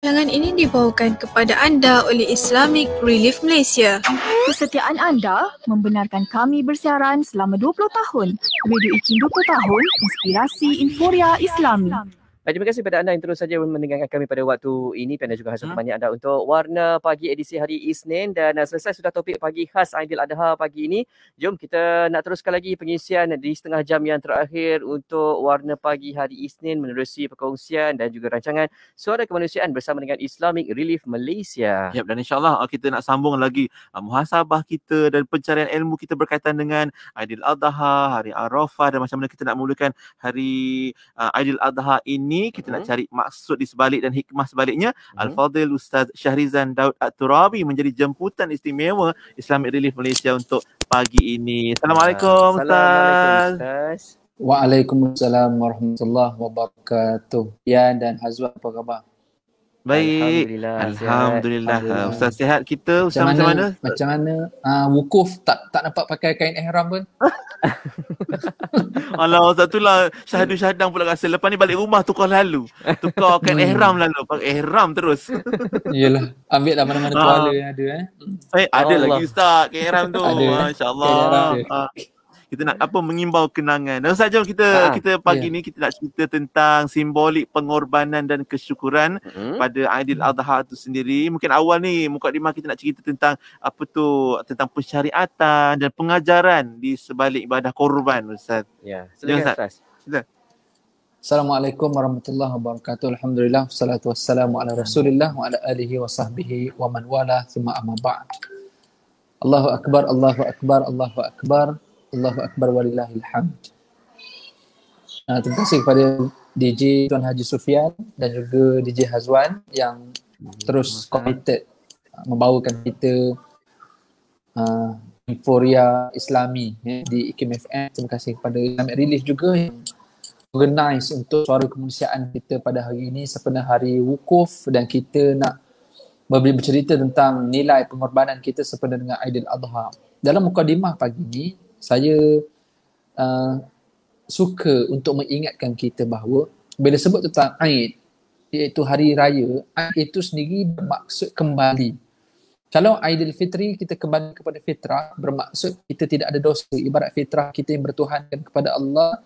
Tayangan ini dibawakan kepada anda oleh Islamic Relief Malaysia. Kesetiaan anda membenarkan kami bersiaran selama 20 tahun. Radio IKIM 20 tahun, inspirasi Inforia Islami. Terima kasih kepada anda yang terus saja mendengarkan kami pada waktu ini dan juga hasil temannya anda untuk Warna Pagi edisi hari Isnin. Dan selesai sudah topik pagi khas Aidiladha pagi ini. Jom kita nak teruskan lagi pengisian di setengah jam yang terakhir untuk Warna Pagi hari Isnin menerusi perkongsian dan juga rancangan Suara Kemanusiaan bersama dengan Islamic Relief Malaysia. Ya, dan insyaAllah kita nak sambung lagi muhasabah kita dan pencarian ilmu kita berkaitan dengan Aidiladha, Hari Arafah dan macam mana kita nak mulakan hari Aidiladha ini. Kita nak cari maksud di sebalik dan hikmah sebaliknya. Al-Fadhil Ustaz Syahrizan Daud At-Turabi menjadi jemputan istimewa Islamic Relief Malaysia untuk pagi ini. Assalamualaikum Ustaz. Waalaikumsalam warahmatullahi wabarakatuh. Ya, dan Hazwan, apa khabar? Baik. Alhamdulillah. Ustaz sihat kita? Ustaz macam mana? Macam mana? Wukuf tak nampak pakai kain ihram pun? Alah, Ustaz tu lah syahadu-syahadang pula rasa. Lepas ni balik rumah tukar lalu. Tukar kain ihram lalu. Pakai ihram terus. Yelah. Ambil lah mana-mana tuala yang ada. Ada lagi Ustaz kain ihram tu. Masya-Allah. Kita nak mengimbau kenangan. Dan Ustaz, jom kita pagi ni kita nak cerita tentang simbolik pengorbanan dan kesyukuran pada Aidiladha itu sendiri. Mungkin awal ni mukadimah kita nak cerita tentang tentang pensyariatan dan pengajaran di sebalik ibadah korban, Ustaz. Ya, silakan Ustaz. Assalamualaikum warahmatullahi wabarakatuh. Alhamdulillah, wassalatu wassalamu ala Rasulillah wa ala alihi wa sahbihi wa man wala, thumma amma ba'd. Allahu akbar, Allahu akbar, Allahu akbar. Allahu akbar walillahil hamd. Terima kasih kepada DJ Tuan Haji Sufian dan juga DJ Hazwan yang terus committed membawakan kita Inforia Islami di IKIM FM. Terima kasih kepada Islamic Relief juga yang organize untuk suara kemanusiaan kita pada hari ini sempena hari wukuf, dan kita nak bercerita tentang nilai pengorbanan kita sempena dengan Aidiladha. Dalam mukadimah pagi ini, saya suka untuk mengingatkan kita bahawa bila sebut tentang Aid, iaitu hari raya, Aid itu sendiri bermaksud kembali. Kalau Aidilfitri kita kembali kepada fitrah, bermaksud kita tidak ada dosa. Ibarat fitrah kita yang bertuhankan kepada Allah,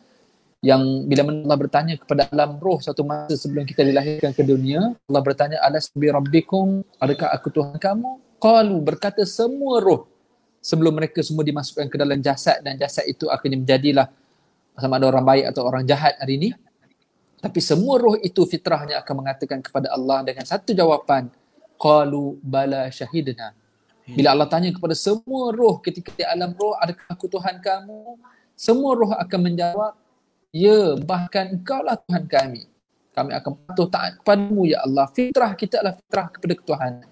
yang bila Allah bertanya kepada alam roh satu masa sebelum kita dilahirkan ke dunia, Allah bertanya, alas bi rabbikum, adakah aku Tuhan kamu? Qalu, berkata semua roh sebelum mereka semua dimasukkan ke dalam jasad, dan jasad itu akhirnya menjadilah sama ada orang baik atau orang jahat hari ini. Tapi semua roh itu fitrahnya akan mengatakan kepada Allah dengan satu jawapan, qalu bala syahidna. Bila Allah tanya kepada semua roh ketika di alam roh, adakah aku Tuhan kamu? Semua roh akan menjawab, ya, bahkan engkaulah Tuhan kami. Kami akan patuh taat kepadamu ya Allah. Fitrah kita adalah fitrah kepada ketuhanan.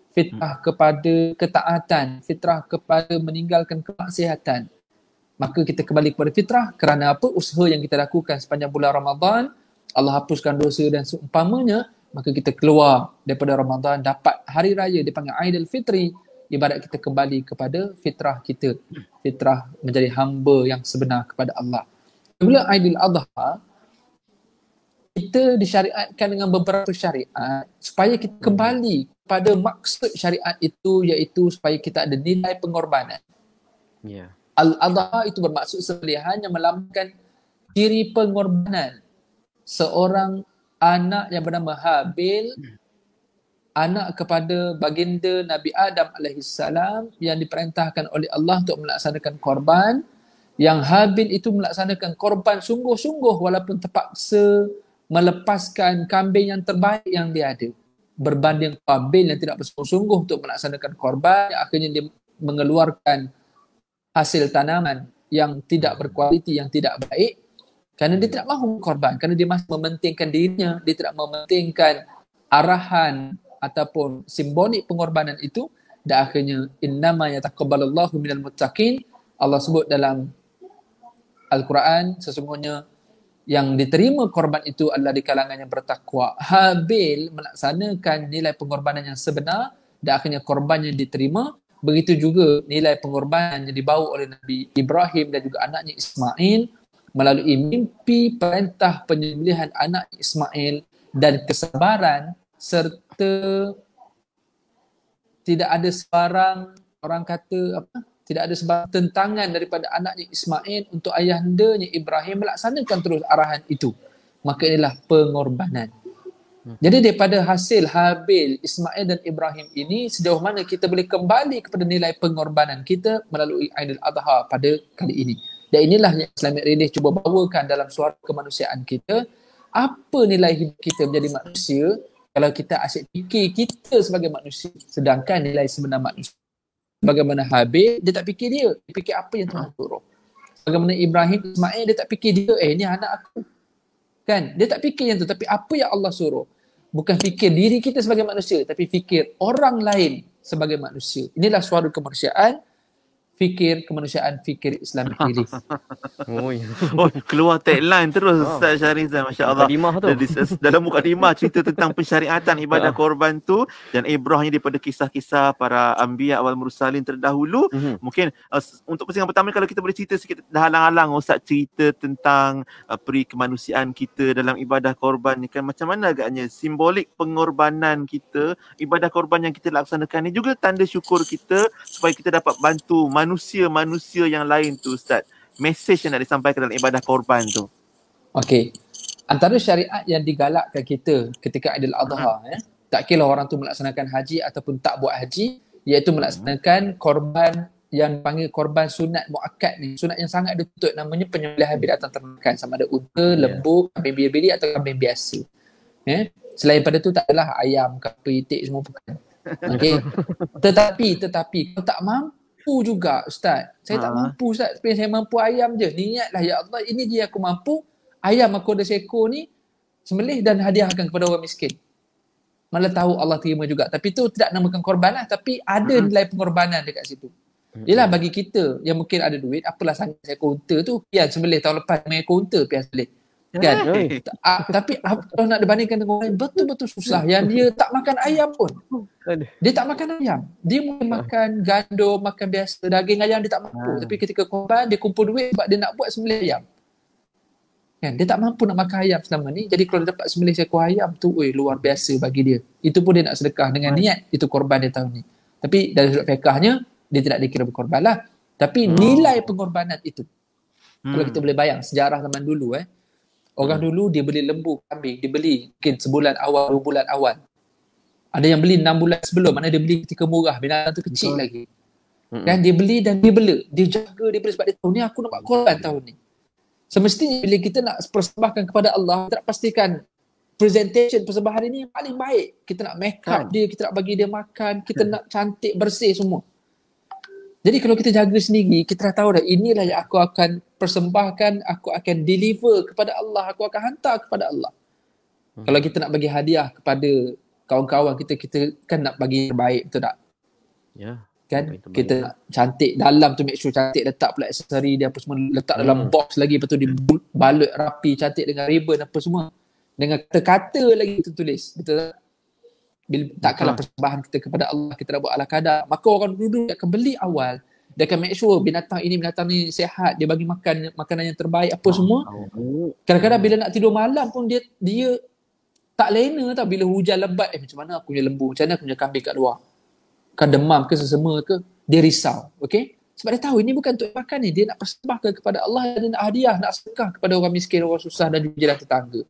Fitrah kepada ketaatan, fitrah kepada meninggalkan kemaksiatan. Maka kita kembali kepada fitrah. Kerana apa? Usaha yang kita lakukan sepanjang bulan Ramadan, Allah hapuskan dosa dan seumpamanya, maka kita keluar daripada Ramadan dapat hari raya dipanggil Aidilfitri. Ibarat kita kembali kepada fitrah kita, fitrah menjadi hamba yang sebenar kepada Allah. Bila Aidiladha, kita disyariatkan dengan beberapa syariat supaya kita kembali pada maksud syariat itu, iaitu supaya kita ada nilai pengorbanan. Yeah. Al-Adha itu bermaksud sembelihan yang melambangkan ciri pengorbanan seorang anak yang bernama Habil, anak kepada baginda Nabi Adam alaihissalam, yang diperintahkan oleh Allah untuk melaksanakan korban. Yang Habil itu melaksanakan korban sungguh-sungguh walaupun terpaksa melepaskan kambing yang terbaik yang dia ada, berbanding Qabil yang tidak bersungguh-sungguh untuk melaksanakan korban, yang akhirnya dia mengeluarkan hasil tanaman yang tidak berkualiti, yang tidak baik, kerana dia tidak mahu korban, kerana dia masih mementingkan dirinya, dia tidak mementingkan arahan ataupun simbolik pengorbanan itu. Dan akhirnya innama yataqabbalallahu minal muttaqin, Allah sebut dalam Al-Quran, sesungguhnya yang diterima korban itu adalah di kalangan yang bertakwa. Habil melaksanakan nilai pengorbanan yang sebenar dan akhirnya korbannya diterima. Begitu juga nilai pengorbanan yang dibawa oleh Nabi Ibrahim dan juga anaknya Ismail melalui mimpi perintah penyembelihan anak Ismail dan kesabaran serta tidak ada sebarang, orang kata apa, tidak ada sebarang tentangan daripada anaknya Ismail untuk ayahandanya Ibrahim melaksanakan terus arahan itu. Maka inilah pengorbanan. Jadi daripada hasil Habil, Ismail dan Ibrahim ini, sejauh mana kita boleh kembali kepada nilai pengorbanan kita melalui Aidil Adha pada kali ini. Dan inilah yang Islamic Relief cuba bawakan dalam suara kemanusiaan kita. Apa nilai hidup kita menjadi manusia kalau kita asyik fikir kita sebagai manusia, sedangkan nilai sebenar manusia. Bagaimana Habil, dia tak fikir dia fikir apa yang Tuhan suruh. Bagaimana Ibrahim, Ismail, dia tak fikir dia, ni anak aku. Kan? Dia tak fikir yang tu, tapi apa yang Allah suruh. Bukan fikir diri kita sebagai manusia, tapi fikir orang lain sebagai manusia. Inilah suara kemanusiaan, fikir kemanusiaan, fikir Islamic Relief. Oh, ya. Oh, keluar tagline terus Ustaz Syarizal, masya-Allah. Mukadimah tu. Dalam mukadimah cerita tentang pensyariatan ibadah korban tu dan ibrahnya daripada kisah-kisah para anbiya wal mursalin terdahulu. Mungkin untuk pusingan pertama, kalau kita boleh cerita sikit dah halang-halang Ustaz cerita tentang peri kemanusiaan kita dalam ibadah korban ni, kan macam mana agaknya simbolik pengorbanan kita, ibadah korban yang kita laksanakan ni juga tanda syukur kita supaya kita dapat bantu manusia-manusia yang lain tu Ustaz. Mesej yang nak disampaikan dalam ibadah korban tu. Okey. Antara syariat yang digalakkan kita ketika Aidil Adha, tak kira orang tu melaksanakan haji ataupun tak buat haji, iaitu melaksanakan korban yang dipanggil korban sunat muakkad ni. Sunat yang sangat dituntut, namanya penyembelihan binatang ternakan, sama ada unta, lembu, kambing bili-bili atau kambing biasa. Selain pada tu tak adalah ayam, kapa, itik semua bukan. Okey. Tetapi kalau tak mampu juga Ustaz, saya tak mampu Ustaz, tapi saya mampu ayam je. Niatlah, ya Allah, ini je aku mampu. Ayam aku ada seekor ni, sembelih dan hadiahkan kepada orang miskin. Malah tahu Allah terima juga. Tapi tu tidak namakan korban lah, tapi ada nilai pengorbanan dekat situ. Yelah, bagi kita yang mungkin ada duit, apalah sangat seekor unta tu, pian sembelih tahun lepas, mengekor unta pian sembelih. Kan? Tapi kalau nak dibandingkan dengan orang, betul-betul susah yang dia tak makan ayam pun. Dia tak makan ayam. Dia mungkin makan gandum, makan biasa, daging ayam dia tak mampu. Tapi ketika korban, dia kumpul duit sebab dia nak buat sembelih ayam. Kan? Dia tak mampu nak makan ayam selama ni. Jadi kalau dia dapat sembelih seekor ayam tu, luar biasa bagi dia. Itu pun dia nak sedekah dengan niat, itu korban dia tahun ni. Tapi dari sudut fiqahnya, dia tidak dikira berkorban lah. Tapi nilai pengorbanan itu. Kalau kita boleh bayang sejarah zaman dulu, orang dulu dia beli lembu, kambing, dia beli mungkin sebulan awal, 2 bulan awal. Ada yang beli 6 bulan sebelum, mana dia beli ketika murah, binatang tu kecil lagi. Kan dia beli dan dia bela. Dia jaga, dia bela sebab dia tahu ni aku nak buat korban tahun ni. Semestinya bila kita nak persembahkan kepada Allah, kita nak pastikan presentation persembahan ini yang paling baik. Kita nak make up dia, kita nak bagi dia makan, kita nak cantik, bersih semua. Jadi kalau kita jaga sendiri, kita dah tahu dah inilah yang aku akan persembahkan, aku akan deliver kepada Allah, aku akan hantar kepada Allah. Kalau kita nak bagi hadiah kepada kawan-kawan kita, kita kan nak bagi yang terbaik, betul tak? Ya. Kan? Kita nak cantik, dalam tu make sure cantik, letak pula aksesori dia apa semua, letak dalam box lagi, lepas tu dibalut rapi, cantik dengan ribbon apa semua. Dengan kata-kata lagi tertulis, betul tak? Bila takkanlah persembahan kita kepada Allah, kita nak buat ala kadar, maka orang dulu akan beli awal, dia akan make sure binatang ni sihat, dia bagi makan makanan yang terbaik apa semua. Kadang-kadang bila nak tidur malam pun dia tak lena tau, bila hujan lebat, macam mana aku punya lembu, macam mana aku punya kambing kat luar, kan demam ke sesama ke, dia risau. Okey, sebab dia tahu ini bukan untuk makan ni, dia nak persembahkan kepada Allah, dia nak hadiah, nak sedekah kepada orang miskin, orang susah dan juga jiran tetangga.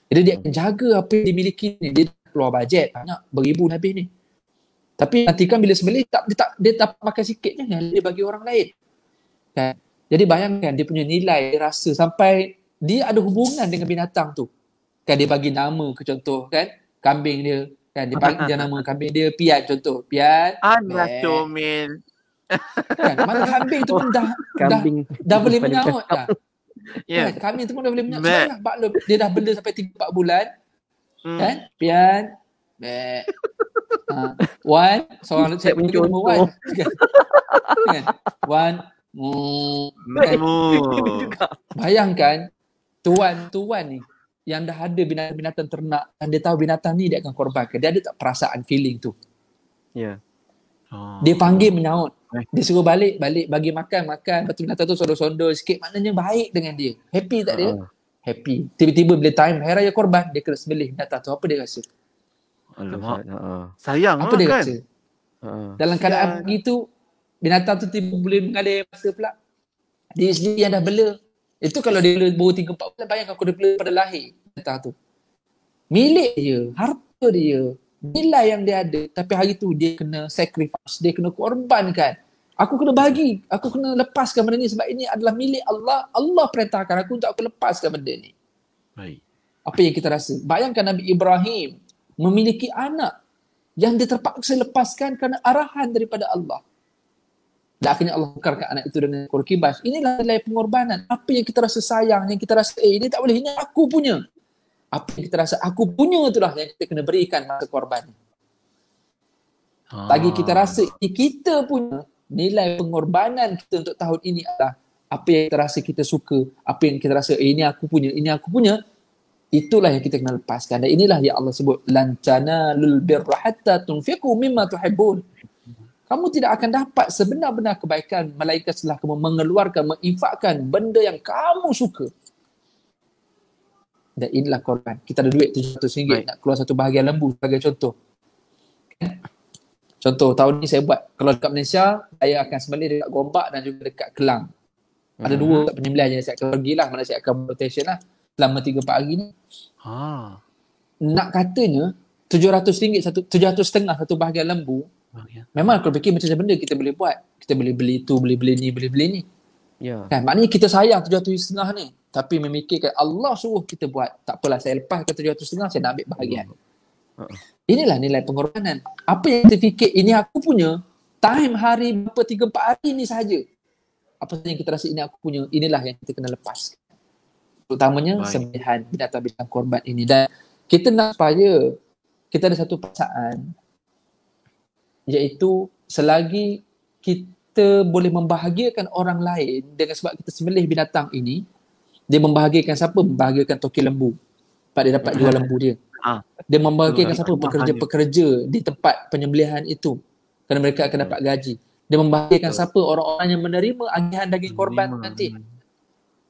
Jadi dia akan jaga apa yang dimiliki ni, dia keluar bajet banyak, beribu habis ni. Tapi nantikan bila sembelih dia tak makan sikit je, dia bagi orang lain. Kan? Jadi bayangkan dia punya nilai, dia rasa sampai dia ada hubungan dengan binatang tu. Kan dia bagi nama ke contoh kan, kambing dia kan, dia panggil dia nama kambing dia Pian contoh. Pian. Anak comel. Kan, mana kambing tu pun dah boleh menyaut dah. Kan, kambing tu pun dah boleh menyaut. Sebab maklum dia dah bela sampai 3-4 bulan. Kan? Pian. Wan, seorang saya punya nama Wan. Kan? Wan. Bayangkan tuan ni yang dah ada binatang ternak dan dia tahu binatang ni dia akan korbankan. Dia ada tak perasaan feeling tu? Ya. Dia panggil menyaut. Dia suruh balik bagi makan. Lepas tu binatang tu sondol-sondol sikit, maknanya baik dengan dia. Happy tak dia? Happy. Tiba-tiba bila time hari raya korban, dia kena sembelih binatang tu, apa dia rasa? Alamak. Ha. Sayang Apa dia kan? rasa? Ha. Dalam keadaan begitu, binatang tu tiba boleh mengalir masa pula. Dia sendiri yang dah bela. Itu kalau dia bela baru 3-4 bulan, bayangkan kalau dia bela pada lahir binatang tu. Milik dia, harta dia, nilai yang dia ada. Tapi hari tu dia kena sacrifice, dia kena korbankan. Aku kena bagi, aku kena lepaskan benda ni sebab ini adalah milik Allah. Allah perintahkan aku untuk aku lepaskan benda ni. Baik. Apa yang kita rasa? Bayangkan Nabi Ibrahim memiliki anak yang dia terpaksa lepaskan kerana arahan daripada Allah. Dan akhirnya Allah tukarkan anak itu dengan ekor kibas. Inilah nilai pengorbanan. Apa yang kita rasa sayang, yang kita rasa ini tak boleh, ini aku punya. Apa yang kita rasa aku punya itulah yang kita kena berikan masa korban. Bagi kita rasa ini kita punya, nilai pengorbanan kita untuk tahun ini adalah apa yang kita rasa kita suka, apa yang kita rasa ini aku punya, ini aku punya, itulah yang kita kena lepaskan. Dan inilah yang Allah sebut, lan tanalul birra hatta tunfiqu mimma tuhibbun. Kamu tidak akan dapat sebenar-benar kebaikan melainkan setelah kamu mengeluarkan, menginfakkan benda yang kamu suka. Dan inilah korban. Kita ada duit RM700 nak keluar satu bahagian lembu sebagai contoh. Contoh, tahun ni saya buat, kalau dekat Malaysia, saya akan sembelih dekat Gombak dan juga dekat Kelang. Ada dua penyembelihan yang saya akan pergilah, mana saya akan rotation lah selama 3-4 hari ni. Nak katanya, RM700, RM750 satu bahagian lembu, memang kalau fikir macam benda kita boleh buat. Kita boleh beli tu, boleh beli ni, boleh beli ni. Ya. Kan, maknanya kita sayang RM750 ni. Tapi memikirkan Allah suruh kita buat. Tak apalah, saya lepaskan RM750, saya nak ambil bahagian. Inilah nilai pengorbanan. Apa yang kita fikir, ini aku punya, time hari berapa 3-4 hari ni sahaja. Apa yang kita rasa ini aku punya, inilah yang kita kena lepaskan. Terutamanya sembelihan binatang-binatang korban ini. Dan kita nak supaya kita ada satu perasaan, iaitu selagi kita boleh membahagiakan orang lain dengan sebab kita sembelih binatang ini, dia membahagiakan siapa? Membahagiakan toki lembu. Sebab dia dapat jual lembu dia. Dia membahagiakan siapa? Pekerja-pekerja di tempat penyembelihan itu. Kerana mereka akan dapat gaji. Dia membahagiakan siapa? Orang-orang yang menerima agihan daging korban nanti.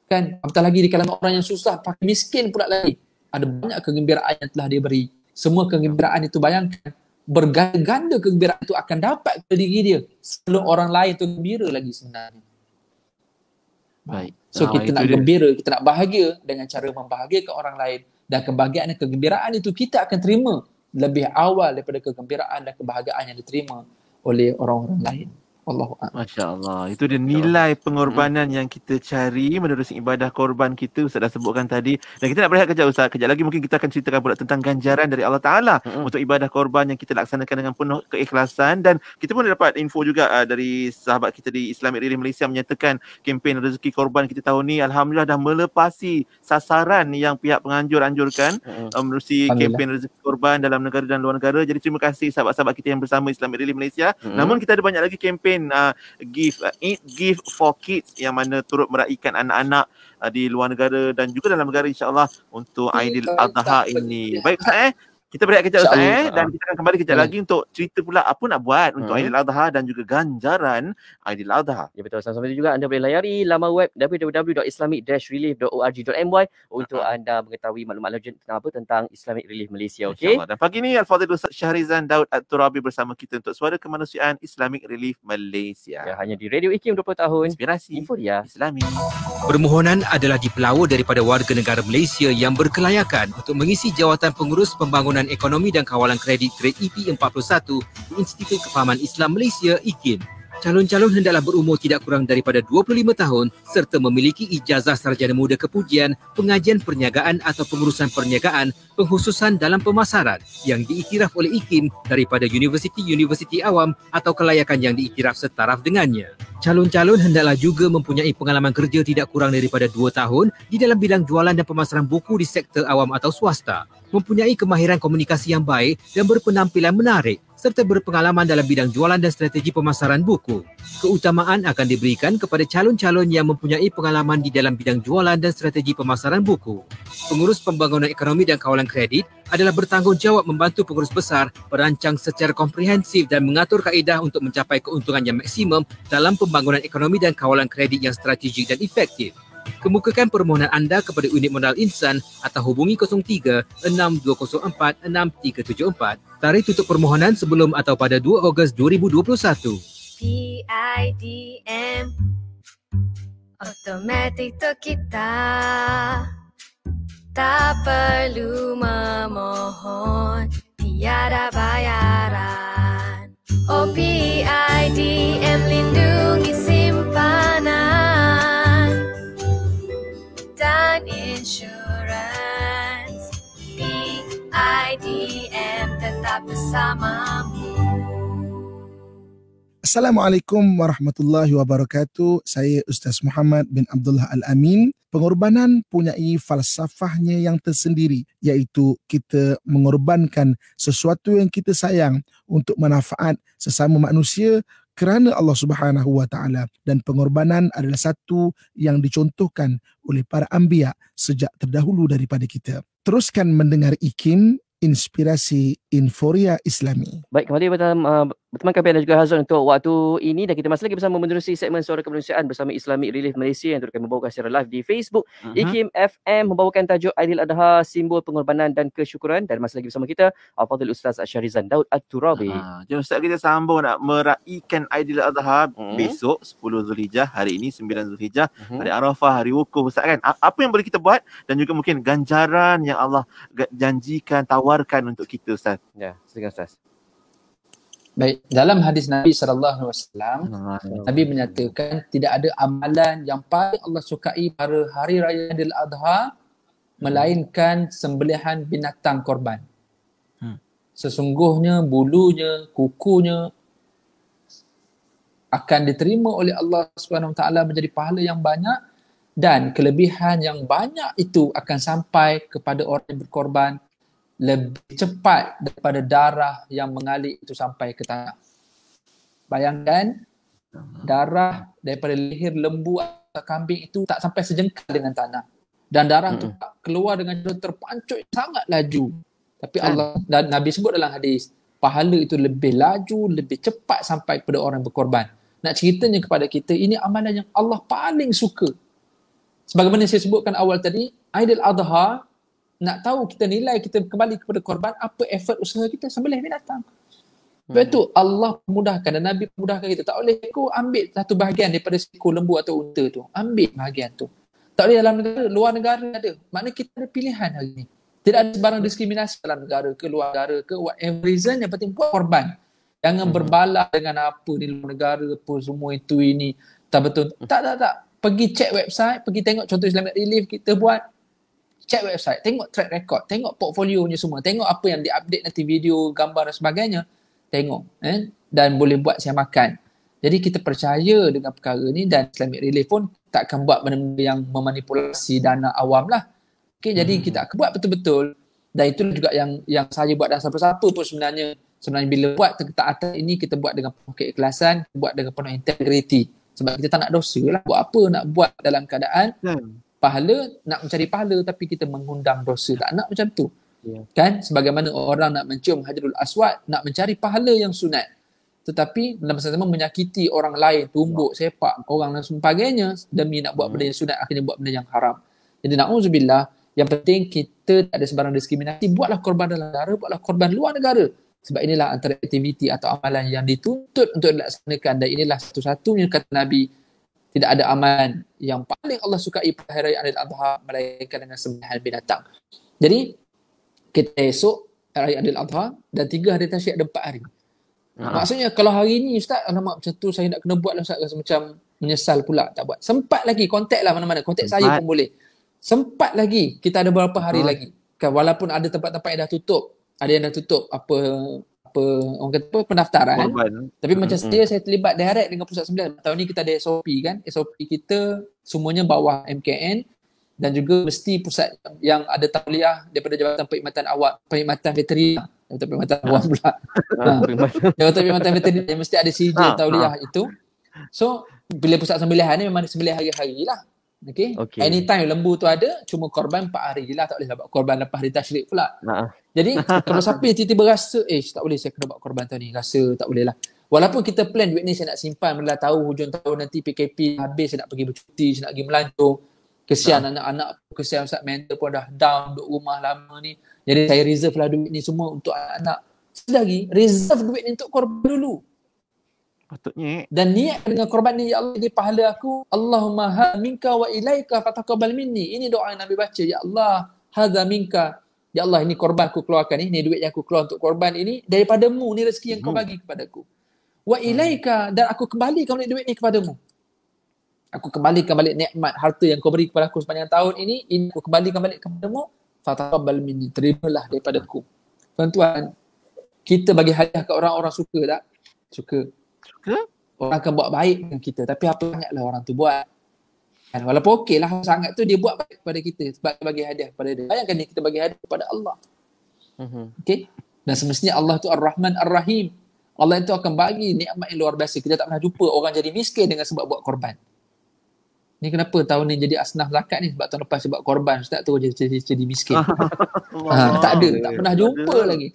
Kan? Apatah lagi di kalangan orang yang susah, pakai miskin pula lagi. Ada banyak kegembiraan yang telah dia beri. Semua kegembiraan itu, bayangkan, berganda-ganda kegembiraan itu akan dapat ke diri dia sebelum orang lain tu gembira lagi sebenarnya. Baik. So kita nak gembira, kita nak bahagia dengan cara membahagiakan orang lain. Dan kebahagiaan dan kegembiraan itu kita akan terima lebih awal daripada kegembiraan dan kebahagiaan yang diterima oleh orang-orang lain. Allahuakbar. Masya Allah. Itu dia nilai pengorbanan yang kita cari menerusi ibadah korban kita. Ustaz dah sebutkan tadi. Dan kita nak berehat kejap Ustaz. Kejap lagi mungkin kita akan ceritakan pula tentang ganjaran dari Allah Ta'ala untuk ibadah korban yang kita laksanakan dengan penuh keikhlasan. Dan kita pun dapat info juga dari sahabat kita di Islamic Relief Malaysia menyatakan kempen rezeki korban kita tahun ni Alhamdulillah dah melepasi sasaran yang pihak penganjur anjurkan menerusi kempen rezeki korban dalam negara dan luar negara. Jadi terima kasih sahabat-sahabat kita yang bersama Islamic Relief Malaysia. Namun kita ada banyak lagi kempen Give for Kids yang mana turut meraihkan anak-anak di luar negara dan juga dalam negara insya-Allah untuk Aidil Adha ini. Baik Ustaz kita berehat kejap Ustaz dan kita akan kembali kejap lagi untuk cerita pula apa nak buat untuk Aidil Adha dan juga ganjaran Aidil Adha. Ya betul. Sama-sama juga anda boleh layari laman web www.islamic-relief.org.my untuk anda mengetahui maklumat lanjut tentang Islamic Relief Malaysia. Okey. Dan pagi ni Al-Fadhil Ustaz Syahrizan Daud At-Turabi bersama kita untuk Suara Kemanusiaan Islamic Relief Malaysia. Ya, hanya di Radio IKIM 20 tahun. Inspirasi Inforia Islami. Permohonan adalah dipelawa daripada warga negara Malaysia yang berkelayakan untuk mengisi jawatan pengurus pembangunan ekonomi dan kawalan kredit grade EP41 di Institut Kefahaman Islam Malaysia IKIM. Calon-calon hendaklah berumur tidak kurang daripada 25 tahun serta memiliki ijazah sarjana muda kepujian, pengajian perniagaan atau pengurusan perniagaan, pengkhususan dalam pemasaran yang diiktiraf oleh IKIM daripada universiti-universiti awam atau kelayakan yang diiktiraf setaraf dengannya. Calon-calon hendaklah juga mempunyai pengalaman kerja tidak kurang daripada 2 tahun di dalam bidang jualan dan pemasaran buku di sektor awam atau swasta, mempunyai kemahiran komunikasi yang baik dan berpenampilan menarik serta berpengalaman dalam bidang jualan dan strategi pemasaran buku. Keutamaan akan diberikan kepada calon-calon yang mempunyai pengalaman di dalam bidang jualan dan strategi pemasaran buku. Pengurus pembangunan ekonomi dan kawalan kredit adalah bertanggungjawab membantu pengurus besar merancang secara komprehensif dan mengatur kaedah untuk mencapai keuntungan yang maksimum dalam pembangunan ekonomi dan kawalan kredit yang strategik dan efektif. Kemukakan permohonan anda kepada unit modal Insan atau hubungi 03-6204-6374. Tarikh tutup permohonan sebelum atau pada 2 Ogos 2021. PIDM Automatic untuk kita, tak perlu memohon, tiada bayaran. Oh PIDM lindungi simpanan dan insurans. PIDM tetap bersamamu. Assalamualaikum warahmatullahi wabarakatuh. Saya Ustaz Muhammad bin Abdullah Al-Amin. Pengorbanan punyai falsafahnya yang tersendiri, iaitu kita mengorbankan sesuatu yang kita sayang untuk manfaat sesama manusia kerana Allah Subhanahu wa taala, dan pengorbanan adalah satu yang dicontohkan oleh para anbiya sejak terdahulu daripada kita. Teruskan mendengar IKIM, Inspirasi Inforia Islami. Baik, kembali berteman kami dan juga Hazwan untuk waktu ini, dan kita masih lagi bersama menerusi segmen Suara Kemanusiaan bersama Islamic Relief Malaysia yang terus kami membawakan secara live di Facebook. IKIM FM membawakan tajuk Aidiladha, simbol pengorbanan dan kesyukuran, dan masih lagi bersama kita Al-Fadhil Ustaz Syarizan Daud At-Turabi. Jom Ustaz, kita sambung nak meraihkan Aidiladha besok 10 Zulhijjah, hari ini 9 Zulhijjah, hari Arafah, hari wukuf Ustaz kan. Apa yang boleh kita buat dan juga mungkin ganjaran yang Allah janjikan, tawarkan untuk kita Ustaz? Ya, silakan Ustaz. Baik, dalam hadis Nabi SAW, Nabi menyatakan tidak ada amalan yang paling Allah sukai pada hari raya Aidil Adha melainkan sembelihan binatang korban. Sesungguhnya bulunya, kukunya akan diterima oleh Allah SWT menjadi pahala yang banyak, dan kelebihan yang banyak itu akan sampai kepada orang yang berkorban lebih cepat daripada darah yang mengalir itu sampai ke tanah. Bayangkan, darah daripada leher lembu atau kambing itu tak sampai sejengkal dengan tanah. Dan darah itu keluar dengan cara terpancut sangat laju. Tapi Allah dan Nabi sebut dalam hadis, pahala itu lebih laju, lebih cepat sampai kepada orang yang berkorban. Nak ceritanya kepada kita, ini amalan yang Allah paling suka. Sebagaimana saya sebutkan awal tadi, Aidil Adha, nak tahu kita nilai kita kembali kepada korban, apa effort usaha kita, sembelih binatang. Sebab itu Allah mudahkan dan Nabi mudahkan kita. Tak boleh aku ambil satu bahagian daripada seekor lembu atau unta tu. Ambil bahagian tu. Tak boleh dalam negara, luar negara ada. Maknanya kita ada pilihan hari ni. Tidak ada sebarang diskriminasi dalam negara ke luar negara ke whatever reason, yang penting buat korban. Jangan berbalah dengan apa di luar negara, apa semua itu ini. Tak betul. Tak. Pergi cek website, pergi tengok contoh Islamic Relief kita buat. Cek website, tengok track record, tengok portfolionya semua, tengok apa yang di-update nanti, video, gambar dan sebagainya. Tengok. Dan boleh buat saya makan. Jadi kita percaya dengan perkara ni, dan Islamic Relief pun tak akan buat benda-benda yang memanipulasi dana awam lah. Okay, jadi kita akan buat betul-betul. Dan itu juga yang saya buat, dan siapa-siapa pun sebenarnya bila buat ketaatan ini, kita buat dengan penuh keikhlasan, buat dengan penuh integriti. Sebab kita tak nak dosa lah. Buat apa nak buat dalam keadaan pahala, nak mencari pahala tapi kita mengundang dosa. Tak nak macam tu. Kan? Sebagaimana orang nak mencium Hajarul Aswad, nak mencari pahala yang sunat. Tetapi dalam masa sama menyakiti orang lain, tumbuk, sepak orang dan sebagainya demi nak buat benda yang sunat, akhirnya buat benda yang haram. Jadi na'udzubillah, yang penting kita tak ada sebarang diskriminasi. Buatlah korban dalam negara, buatlah korban luar negara. Sebab inilah antara aktiviti atau amalan yang dituntut untuk dilaksanakan, dan inilah satu-satunya kata Nabi, tidak ada amalan yang paling Allah sukai pada hari raya Aidil Adha melainkan dengan sembelihan binatang. Jadi kita esok hari Aidil Adha, dan 3 hari tasyrik ada 4 hari. Maksudnya kalau hari ni Ustaz, alamak macam tu saya nak kena buat lah Ustaz, rasa macam menyesal pula tak buat. Sempat lagi, kontak lah mana-mana, kontak saya pun boleh. Sempat lagi, kita ada beberapa hari lagi. Kan, walaupun ada tempat-tempat yang dah tutup, ada yang dah tutup orang kata apa, pendaftaran. Tapi macam saya terlibat direct dengan pusat sembelihan. Tahun ni kita ada SOP kan. SOP kita semuanya bawah MKN, dan juga mesti pusat yang ada tauliah daripada Jabatan Perkhidmatan Veterina. Jabatan Perkhidmatan awam pula. Jabatan Perkhidmatan Veterina yang mesti ada sijil tauliah itu. So bila pusat sembelihan ni memang sembelih hari-hari lah. Okay. Anytime lembu tu ada, cuma korban 4 hari je lah. Tak boleh lah buat korban lepas hari tasyrik pula. Jadi kalau siapa yang tiba-tiba rasa tak boleh saya kena buat korban tahun ni, rasa tak boleh lah. Walaupun kita plan duit ni saya nak simpan, bila tahu hujung tahun nanti PKP habis, saya nak pergi bercuti, saya nak pergi melancong. Kesian anak-anak, kesian Ustaz mental pun dah down, duduk rumah lama ni. Jadi saya reserve lah duit ni semua untuk anak-anak. Sedari reserve duit ni untuk korban dulu. Patutnya. Dan niat dengan korban ni, ya Allah, ini pahala aku. Allahumma ha minka wa ilaika fataqabbal minni. Ini doa yang Nabi baca. Ya Allah, hadza minka. Ya Allah, ini korban aku keluarkan ni. Ini duit yang aku keluar untuk korban ini. Daripadamu, ni rezeki yang kau bagi kepadaku. Wa ilaika, dan aku kembalikan duit ni kepadamu. Aku kembalikan balik nikmat harta yang kau beri kepada aku sepanjang tahun ini aku kembalikan balik kepadamu. Fataqabbal minni, terimalah daripadaku. Tuan-tuan, kita bagi hadiah ke orang-orang suka tak? Suka. Orang akan buat baik dengan kita, tapi apa sangatlah orang tu buat. Dan walaupun okeylah sangat tu dia buat baik kepada kita sebab dia bagi hadiah kepada dia. Bayangkan ni kita bagi hadiah kepada Allah. Okey? Dan semestinya Allah tu Ar-Rahman Ar-Rahim. Allah itu akan bagi nikmat yang luar biasa. Kita tak pernah jumpa orang jadi miskin dengan sebab buat korban. Ni kenapa tahun ni jadi asnaf zakat ni? Sebab tahun lepas sebab korban Ustaz tu jadi miskin. Tak ada, tak pernah jumpa lagi.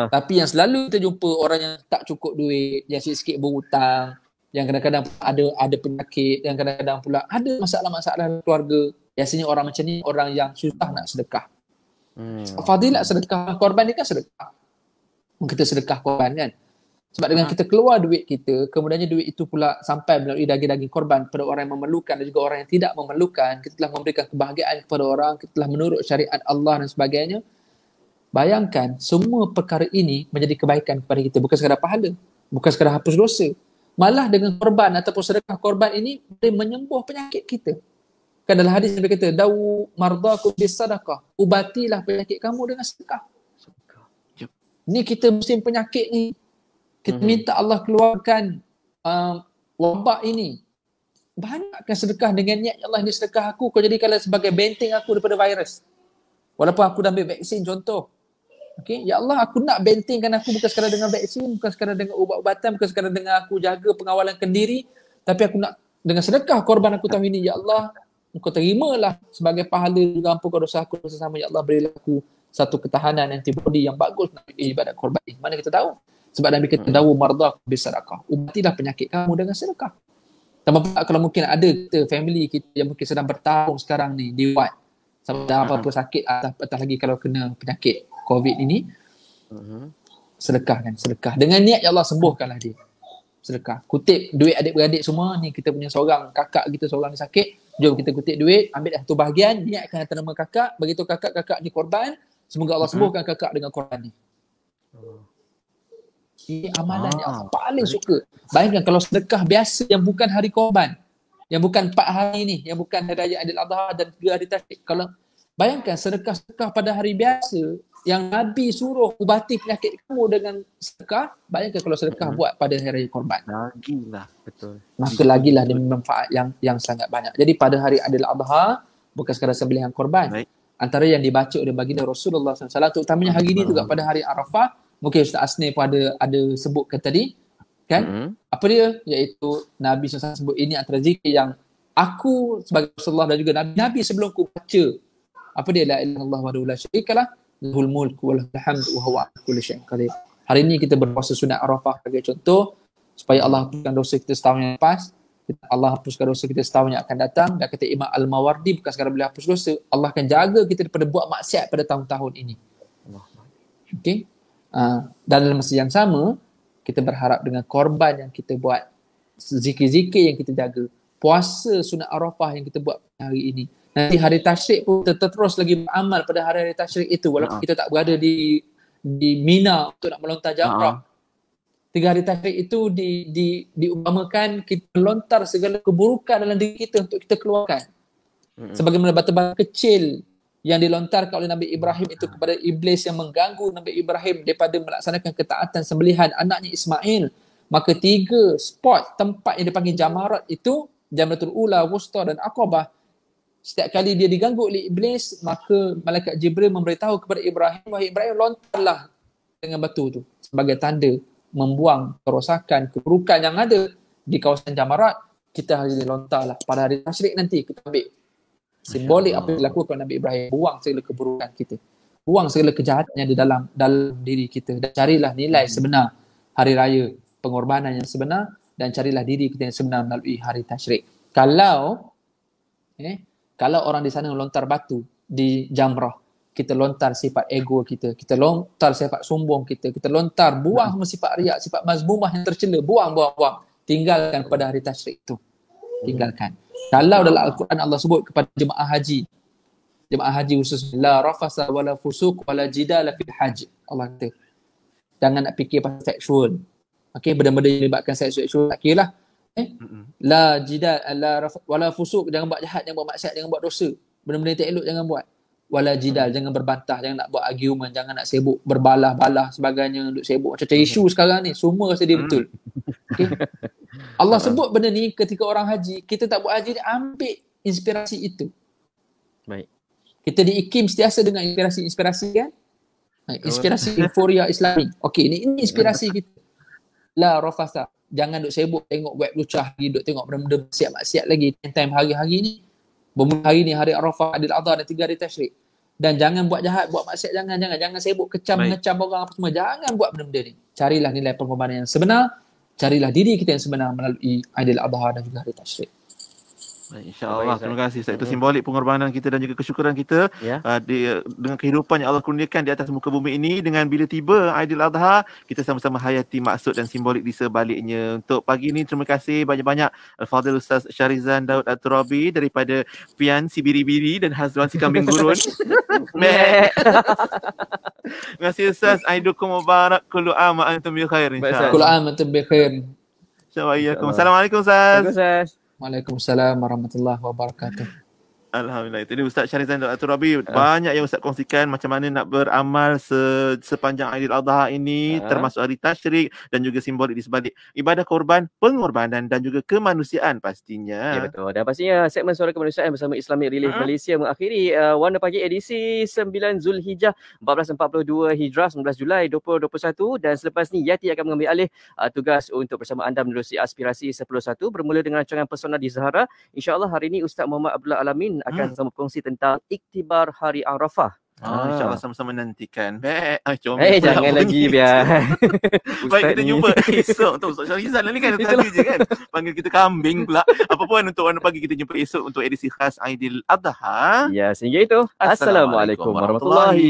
Tapi yang selalu kita jumpa orang yang tak cukup duit, yang sikit-sikit berhutang, yang kadang-kadang ada penyakit, yang kadang-kadang pula ada masalah-masalah keluarga. Biasanya orang macam ni orang yang susah nak sedekah. Fadilat sedekah korban ni kan sedekah. Kita sedekah korban kan. Sebab dengan kita keluar duit kita, kemudiannya duit itu pula sampai melalui daging-daging korban kepada orang yang memerlukan dan juga orang yang tidak memerlukan. Kita telah memberikan kebahagiaan kepada orang, kita telah menurut syariat Allah dan sebagainya. Bayangkan semua perkara ini menjadi kebaikan kepada kita. Bukan sekadar pahala, bukan sekadar hapus dosa. Malah dengan korban ataupun sedekah korban ini boleh menyembuh penyakit kita. Kan dalam hadis Nabi kata, "Dawu mardakum bisadaqah." Ubatilah penyakit kamu dengan sedekah. Ni kita musim penyakit ni. Kita minta Allah keluarkan wabak ini. Banyakkan sedekah dengan niat, ya Allah, ini sedekah aku, kau jadikanlah sebagai benteng aku daripada virus. Walaupun aku dah ambil vaksin contoh. Okay? Ya Allah, aku nak bentengkan aku bukan sekadar dengan vaksin, bukan sekadar dengan ubat-ubatan, bukan sekadar dengan aku jaga pengawalan kendiri, tapi aku nak dengan sedekah korban aku tahun ini. Ya Allah, engkau terimalah sebagai pahala juga ampunkan dosa aku bersama. Ya Allah, berilah aku satu ketahanan antibody yang bagus nak ibadat korban ini. Mana kita tahu? Sebab Nabi kata, "Dawu mardak bisadaqah." Ubatilah penyakit kamu dengan sedekah. Tambah pula kalau mungkin ada kita, family kita yang mungkin sedang bertarung sekarang ni di wad. Sama ada apa-apa sakit, atau lagi kalau kena penyakit COVID ini. Sedekah kan, sedekah. Dengan niat, ya Allah, sembuhkanlah dia. Sedekah. Kutip duit adik-beradik semua, ni kita punya seorang kakak kita seorang ni sakit. Jom kita kutip duit, ambil dah satu bahagian, niatkan atas nama kakak, begitu kakak ni korban, semoga Allah sembuhkan kakak dengan korban ni. Ini amalan yang Allah paling suka. Bayangkan kalau sedekah biasa yang bukan hari korban, yang bukan 4 hari ni, yang bukan hari raya Aidil Adha dan 3 hari tasyrik. Kalau bayangkan sedekah-sedekah pada hari biasa yang Nabi suruh ubati penyakit kamu dengan sedekah, bayangkan kalau sedekah buat pada hari raya korban. Lagilah, betul. Maka lagilah dia manfaat yang sangat banyak. Jadi pada hari Aidil Adha bukan sekadar sembelihan korban. Baik. Antara yang dibaca oleh baginda Rasulullah SAW, terutamanya hari ini juga pada hari Arafah. Mungkin Ustaz Asni pun ada sebutkan tadi kan, apa dia, iaitu Nabi SAW sebut ini antara zikir yang aku sebagai Rasulullah dan juga Nabi sebelum ku baca, apa dia, la ilaha illallah wa la syarikalah lahul mulku wa lahul hamdu wa huwa ala kulli syai'in qadir. Hari ini kita berpuasa sunat Arafah sebagai contoh supaya Allah hapuskan dosa kita setahun yang lepas, Allah hapuskan dosa kita setahun yang akan datang. Dan kata Imam Al-Mawardi, bukan sekadar boleh hapus dosa, Allah akan jaga kita daripada buat maksiat pada tahun-tahun ini. Okey. Dan dalam masa yang sama, kita berharap dengan korban yang kita buat, zikir-zikir yang kita jaga, puasa sunat Arafah yang kita buat hari ini, nanti hari tasyrik pun kita terus lagi beramal pada hari-hari tasyrik itu walaupun kita tak berada di Mina untuk nak melontar jamrah. 3 hari tasyrik itu diumpamakan kita melontar segala keburukan dalam diri kita untuk kita keluarkan. Sebagaimana batu-batu kecil yang dilontarkan oleh Nabi Ibrahim itu kepada iblis yang mengganggu Nabi Ibrahim daripada melaksanakan ketaatan sembelihan anaknya Ismail. Maka 3 spot tempat yang dipanggil jamarat itu, Jamratul Ula, Wusta dan Aqabah, setiap kali dia diganggu oleh iblis, maka malaikat Jibril memberitahu kepada Ibrahim, wahai Ibrahim, lontarlah dengan batu tu sebagai tanda membuang kerosakan, keburukan yang ada di kawasan jamarat. Kita hari ini lontarlah pada hari tasyrik nanti, kita ambil simbolik apa yang dilakukan Nabi Ibrahim, buang segala keburukan kita, buang segala kejahatan yang di dalam diri kita, dan carilah nilai sebenar hari raya, pengorbanan yang sebenar, dan carilah diri kita yang sebenar melalui hari tasyrik. Kalau Kalau orang di sana lontar batu di jamrah, kita lontar sifat ego kita lontar sifat sombong kita lontar, buang semua sifat riak, sifat mazmumah yang tercela, buang. Tinggalkan pada hari tasyrik itu. Tinggalkan. Kalau dalam Al-Quran Allah sebut kepada jemaah haji khusus, la rafasa wala fusuq wala jidala fil hajj. Allah kata, jangan nak fikir pasal seksual. Okey, benda-benda yang melibatkan seksual tak kira lah. La jidal wala fusuq, jangan buat jahat, jangan buat maksiat, jangan buat dosa. Benda-benda yang tak elok jangan buat. Wala jidal, jangan berbantah, jangan nak buat argument, jangan nak sibuk berbalah-balah sebagainya, duk sibuk macam isu sekarang ni, semua rasa dia betul. Okey. Allah sebut benda ni ketika orang haji, kita tak buat haji ni, ambil inspirasi itu. Baik. Kita diikim sentiasa dengan inspirasi kan? Inspirasi euforia Islami. Okey, ini inspirasi kita. La rafasa. Jangan duk sibuk tengok web lucah lagi, duk tengok benda-benda maksiat lagi. Time hari-hari ni, bermula hari ni hari Arafah, Aidil Adha dan 3 hari tasyrik. Dan jangan buat jahat, buat maksiat, jangan sibuk mengecam orang apa semua. Jangan buat benda-benda ni. Carilah nilai pengorbanan yang sebenar, carilah diri kita yang sebenar melalui Aidil Adha dan juga hari tasyrik. InsyaAllah. Terima kasih Ustaz. Itu simbolik pengorbanan kita dan juga kesyukuran kita dengan kehidupan yang Allah kurniakan di atas muka bumi ini. Dengan bila tiba Aidil Adha, kita sama-sama hayati maksud dan simbolik di sebaliknya. Untuk pagi ini, terima kasih banyak-banyak Al-Fadhil Ustaz Syarizan Daud At-Turabi daripada Pian si Biri-Biri dan Hazwan si Kambing Gurun. Terima kasih Ustaz. Aidukum Mubarak. Kullu am wa antum bi khair, insyaAllah. Kullu am wa antum bi khair. Assalamualaikum Ustaz. Waalaikumsalam warahmatullahi wabarakatuh. Alhamdulillah. Itu dia Ustaz Syarizan Daud At-Turabi. Banyak yang Ustaz kongsikan macam mana nak beramal sepanjang Aidil Adha ini, termasuk hari tasyrik dan juga simbolik di sebalik ibadah korban, pengorbanan dan juga kemanusiaan pastinya. Ya, betul. Dan pastinya segmen Suara Kemanusiaan bersama Islamic Relief Malaysia mengakhiri Warna Pagi edisi 9 Zulhijjah 1442 Hijrah 19 Julai 2021, dan selepas ni Yati akan mengambil alih tugas untuk bersama anda menerusi aspirasi 10.1 bermula dengan rancangan Pesona di Zahara. InsyaAllah hari ini Ustaz Muhammad Abdullah Alamin akan sama berkongsi tentang iktibar hari Arafah. InsyaAllah sama-sama nantikan. Jangan lagi biar. Baik, kita jumpa esok untuk Ustaz Syarizan ni kan tadi je kan. Panggil kita kambing pula. Apa pun untuk Warna Pagi, kita jumpa esok untuk edisi khas Aidil Adha. Ya, sehingga itu. Assalamualaikum warahmatullahi